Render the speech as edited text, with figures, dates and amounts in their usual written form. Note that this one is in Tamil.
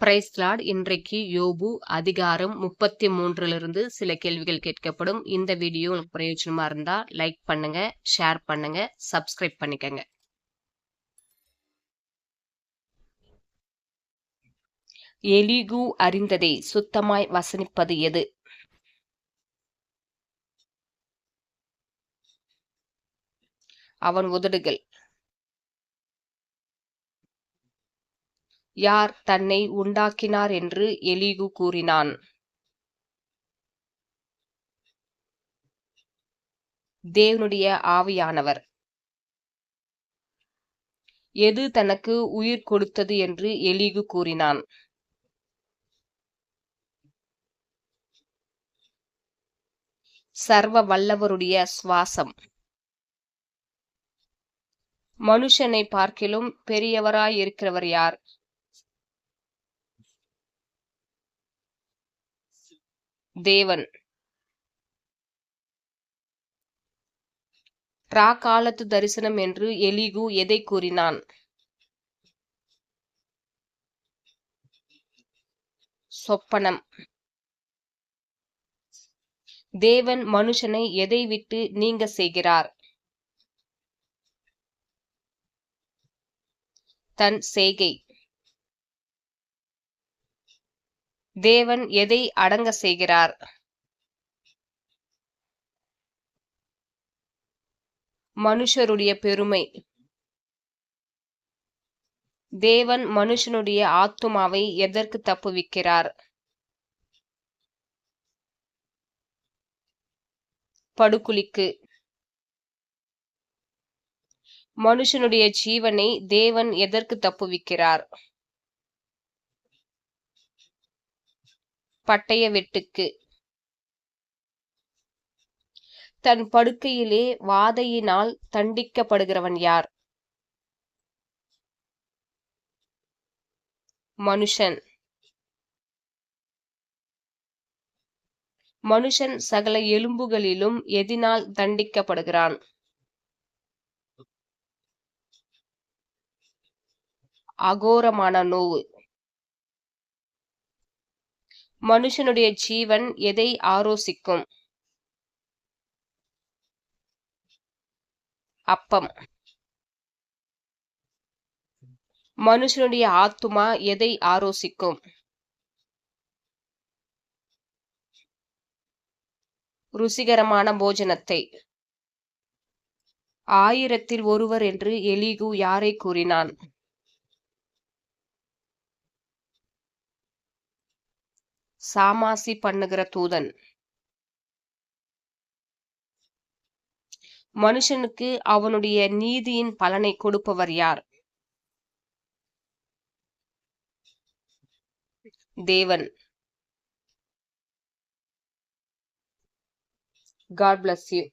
Price Lord. இன்றைக்கு யோபு அதிகாரம் 33 சில கேள்விகள் கேட்கப்படும். இந்த வீடியோ உங்களுக்கு பிரயோஜனமா இருந்தா லைக் பண்ணுங்க, ஷேர் பண்ணுங்க, சப்ஸ்கிரைப் பண்ணிக்கங்க. எலிகு அறிந்ததை சுத்தமாய் வசனிப்பது எது? அவன் உதடுகள். யார் தன்னை உண்டாக்கினார் என்று எலிகு கூறினான்? தேவனுடைய ஆவியானவர். எது தனக்கு உயிர் கொடுத்தது என்று எலிகு கூறினான்? சர்வ வல்லவருடைய சுவாசம். மனுஷனை பார்க்கிலும் பெரியவராயிருக்கிறவர் யார்? தேவன். ராக்காலத்து தரிசனம் என்று எலிகு எதை கூறினான்? சொப்பனம். தேவன் மனுஷனை எதை விட்டு நீங்க செய்கிறார்? தன் செய்கை. தேவன் எதை அடங்க செய்கிறார்? மனுஷருடைய பெருமை. தேவன் மனுஷனுடைய ஆத்துமாவை எதற்கு தப்புவிக்கிறார்? படுகுழிக்கு. மனுஷனுடைய ஜீவனை தேவன் எதற்கு தப்புவிக்கிறார்? பட்டய வெட்டுக்கு. தன் படுக்கையிலே வாதையினால் தண்டிக்கப்படுகிறவன் யார்? மனுஷன். மனுஷன் சகல எலும்புகளிலும் எதினால் தண்டிக்கப்படுகிறான்? அகோரமான நோவு. மனுஷனுடைய ஜீவன் எதை ஆரோசிக்கும்? அப்பம். மனுஷனுடைய ஆத்துமா எதை ஆரோசிக்கும்? ருசிகரமான போஜனத்தை. 1000 ஒருவர் என்று எலிகு யாரை கூறினான்? சாமாசி பண்ணுகிற தூதன். மனுஷனுக்கு அவனுடைய நீதியின் பலனை கொடுப்பவர் யார்? தேவன். God bless you.